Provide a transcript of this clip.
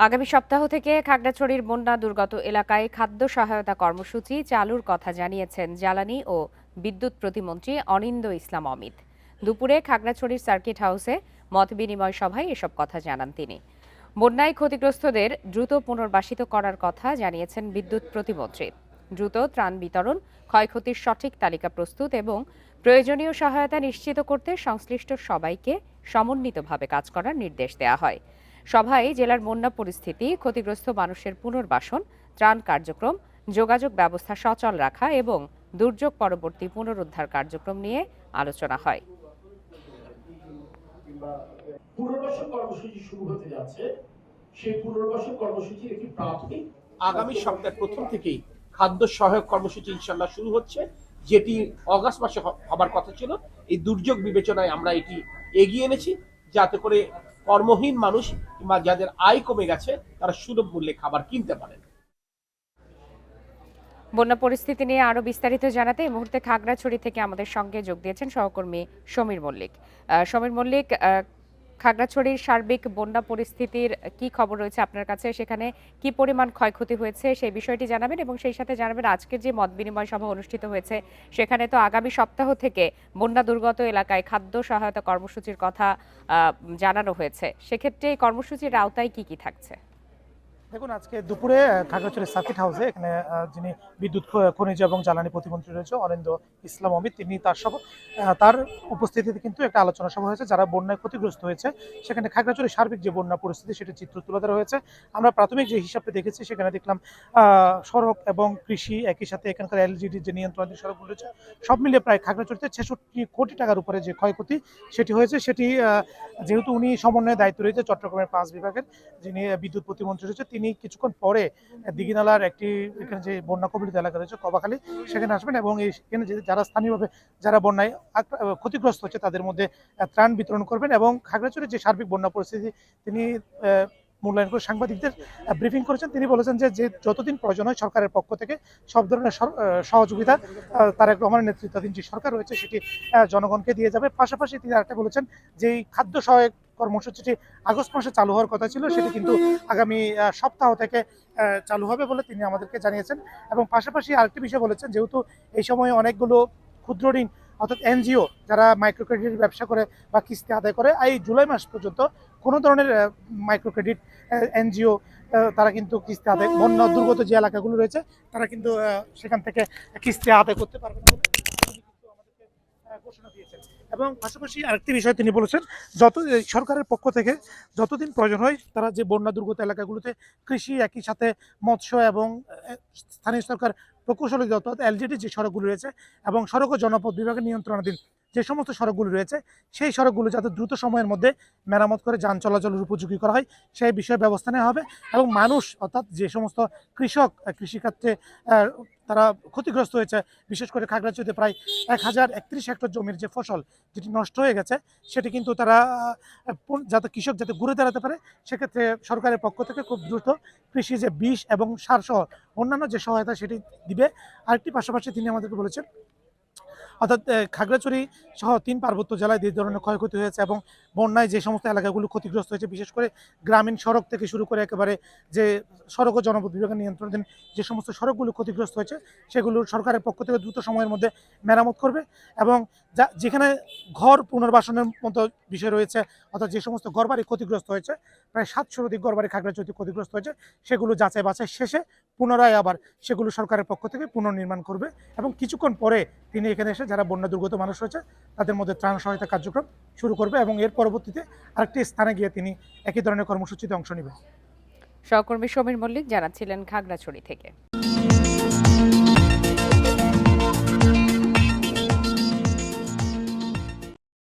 আগামী সপ্তাহ থেকে খাগড়াছড়ির বন্যা দুর্গত এলাকায় খাদ্য সহায়তা কর্মসূচি চালুর কথা জানিয়েছেন জ্বালানি ও বিদ্যুৎ প্রতিমন্ত্রী অনিন্দ্য ইসলাম অমিত। দুপুরে খাগড়াছড়ির সার্কিট হাউসে মতবিনিময় সভায় এসব কথা জানান তিনি। বন্যায় ক্ষতিগ্রস্তদের দ্রুত পুনর্বাসিত করার কথা জানিয়েছেন বিদ্যুৎ প্রতিমন্ত্রী। দ্রুত ত্রাণ বিতরণ, ক্ষয়ক্ষতির সঠিক তালিকা প্রস্তুত এবং প্রয়োজনীয় সহায়তা নিশ্চিত করতে সংশ্লিষ্ট সবাইকে সমন্বিতভাবে কাজ করার নির্দেশ দেওয়া হয়। সভায় জেলার বন্যা পরিস্থিতি, ক্ষতিগ্রস্ত মানুষের পুনর্বাসন, ত্রাণ কার্যক্রম, যোগাযোগ ব্যবস্থা সচল রাখা এবং দুর্যোগ পরবর্তী পুনরুদ্ধার কার্যক্রম নিয়ে আলোচনা হয়। পুনর্বাসন কর্মসূচি শুরু হতে যাচ্ছে। সেই পুনর্বাসন কর্মসূচির একটি প্রাথমিক আগামী সপ্তাহের প্রথম থেকেই খাদ্য সহায়ক কর্মসূচি ইনশাল্লাহ শুরু হচ্ছে, যেটি অগাস্ট মাসে হবার কথা ছিল। এই দুর্যোগ বিবেচনায় আমরা এটি এগিয়ে এনেছি, যাতে করে কর্মহীন মানুষ কিংবা যাদের আয় কমে গেছে তারা সুলভ মূল্যে খাবার কিনতে পারেন। বন্যা পরিস্থিতি নিয়ে আরো বিস্তারিত জানাতে এই মুহূর্তে খাগড়াছড়ি থেকে আমাদের সঙ্গে যোগ দিয়েছেন সহকর্মী সমীর মল্লিক। সমীর মল্লিক, খাগড়াছড়ির সার্বিক বন্যা পরিস্থিতির কি খবর রয়েছে আপনার কাছে? সেখানে কি পরিমাণ ক্ষয়ক্ষতি হয়েছে সেই বিষয়টি জানাবেন এবং সেই সাথে জানাবেন আজকের যে মতবিনিময় সভা অনুষ্ঠিত হয়েছে সেখানে তো আগামী সপ্তাহ থেকে বন্যা দুর্গত এলাকায় খাদ্য সহায়তা কর্মসূচির কথা জানানো হয়েছে। সেক্ষেত্রে এই কর্মসূচির আওতায় কি কি থাকছে? দেখুন, আজকে দুপুরে খাগড়াছড়ি সার্কিট হাউসে এখানে যিনি বিদ্যুৎ খনিজ এবং জ্বালানি প্রতিমন্ত্রী রয়েছে অনিন্দ্য ইসলাম অমিত, তিনি তার উপস্থিতিতে কিন্তু একটা আলোচনা সভা হয়েছে। যারা বন্যায় ক্ষতিগ্রস্ত হয়েছে সেখানে খাগড়াছড়ি সার্বিক যে বন্যা পরিস্থিতি সেটা চিত্র তুলে ধরা হয়েছে। আমরা প্রাথমিক যে হিসাবটা দেখেছি সেখানে দেখলাম সড়ক এবং কৃষি, একই সাথে এখানকার এলজিডি যে নিয়ন্ত্রণাধীন সড়কগুলো রয়েছে সব মিলিয়ে প্রায় খাগড়াছড়িতে ৬৬ কোটি টাকার উপরে যে ক্ষয়ক্ষতি সেটি হয়েছে। সেটি যেহেতু উনি সমন্বয়ের দায়িত্ব রয়েছে চট্টগ্রামের ৫ বিভাগের যিনি বিদ্যুৎ প্রতিমন্ত্রী রয়েছে, তিনি কিছুক্ষণ পরে দিঘিনালার একটি এখানে যে বন্যা কবলিত এলাকা রয়েছে কবাখালী, সেখানে আসবেন এবং এখানে যারা স্থানীয়ভাবে যারা বন্যায় ক্ষতিগ্রস্ত হচ্ছে তাদের মধ্যে ত্রাণ বিতরণ করবেন এবং খাগড়াছড়ির যে সার্বিক বন্যা পরিস্থিতি তিনি মূল্যায়ন করে সাংবাদিকদের ব্রিফিং করেছেন। তিনি বলেছেন যে যতদিন প্রয়োজন হয় সরকারের পক্ষ থেকে সব ধরনের সহযোগিতা তারেক রহমানের নেতৃত্বাধীন যে সরকার রয়েছে সেটি জনগণকে দিয়ে যাবে। পাশাপাশি তিনি আরেকটা বলেছেন যে এই খাদ্য সহায়ক কর্মসূচিটি আগস্ট মাসে চালু হওয়ার কথা ছিল, সেটি কিন্তু আগামী সপ্তাহ থেকে চালু হবে বলে তিনি আমাদেরকে জানিয়েছেন। এবং পাশাপাশি আরেকটি বিষয় বলেছেন, যেহেতু এই সময়ে অনেকগুলো ক্ষুদ্র ঋণ অর্থাৎ এনজিও যারা মাইক্রো ক্রেডিট ব্যবসা করে বা কিস্তি আদায় করে, এই জুলাই মাস পর্যন্ত কোনো ধরনের মাইক্রো ক্রেডিট এনজিও তারা কিন্তু কিস্তি আদায়, বন্যা দুর্গত যে এলাকাগুলো রয়েছে তারা কিন্তু সেখান থেকে কিস্তি আদায় করতে পারবেন বলে আমাদেরকে ঘোষণা দিয়েছেন। এবং পাশাপাশি আরেকটি বিষয় তিনি বলেছেন, সরকারের পক্ষ থেকে যতদিন প্রয়োজন হয় তারা যে বন্যা দুর্গত এলাকাগুলোতে কৃষি, একই সাথে মৎস্য এবং স্থানীয় সরকার প্রকৌশলী অর্থাৎ এলজিডি যে সড়কগুলো রয়েছে এবং সড়ক ও জনপথ বিভাগের নিয়ন্ত্রণাধীন যে সমস্ত সড়কগুলো রয়েছে সেই সড়কগুলো যাতে দ্রুত সময়ের মধ্যে মেরামত করে যান চলাচলের উপযোগী করা হয় সেই বিষয়ে ব্যবস্থা নেওয়া হবে। এবং মানুষ অর্থাৎ যে সমস্ত কৃষক কৃষিক্ষেত্রে তারা ক্ষতিগ্রস্ত হয়েছে, বিশেষ করে খাগড়াছড়িতে প্রায় 1031 হেক্টর জমির যে ফসল যেটি নষ্ট হয়ে গেছে সেটি কিন্তু তারা যাতে কৃষক যাতে ঘুরে দাঁড়াতে পারে সেক্ষেত্রে সরকারের পক্ষ থেকে খুব দ্রুত কৃষি যে বীজ এবং সার সহ অন্যান্য যে সহায়তা সেটি দিবে। আরেকটি পাশাপাশি তিনি আমাদেরকে বলেছেন, অর্থাৎ খাগড়াছড়ি সহ ৩ পার্বত্য জেলায় যে ধরনের ক্ষয়ক্ষতি হয়েছে এবং বন্যায় যে সমস্ত এলাকাগুলো ক্ষতিগ্রস্ত হয়েছে, বিশেষ করে গ্রামীণ সড়ক থেকে শুরু করে একেবারে যে সড়ক ও জনপথ বিভাগের নিয়ন্ত্রণাধীন যে সমস্ত সড়কগুলো ক্ষতিগ্রস্ত হয়েছে সেগুলো সরকারের পক্ষ থেকে দ্রুত সময়ের মধ্যে মেরামত করবে। এবং যেখানে ঘর পুনর্বাসনের মতো বিষয় রয়েছে, অর্থাৎ যে সমস্ত ঘরবাড়ি ক্ষতিগ্রস্ত হয়েছে, প্রায় ৭০০ অধিক ঘরবাড়ি খাগড়াছড়িতে ক্ষতিগ্রস্ত হয়েছে, সেগুলো যাচাই বাছাই শেষে পুনরায় আবার সেগুলো সরকারের পক্ষ থেকে পুনর্নির্মাণ করবে। এবং কিছুক্ষণ পরে তিনি এখানে এসে যারা বন্যা দুর্গত মানুষ রয়েছে তাদের মধ্যে ত্রাণ সহায়তা কার্যক্রম শুরু করবে এবং এর পরবর্তীতে আরেকটি স্থানে গিয়ে তিনি একই ধরনের কর্মসূচিতে অংশ নেবেন। সহকর্মী সমীর মল্লিক জানাচ্ছিলেন খাগড়াছড়ি থেকে।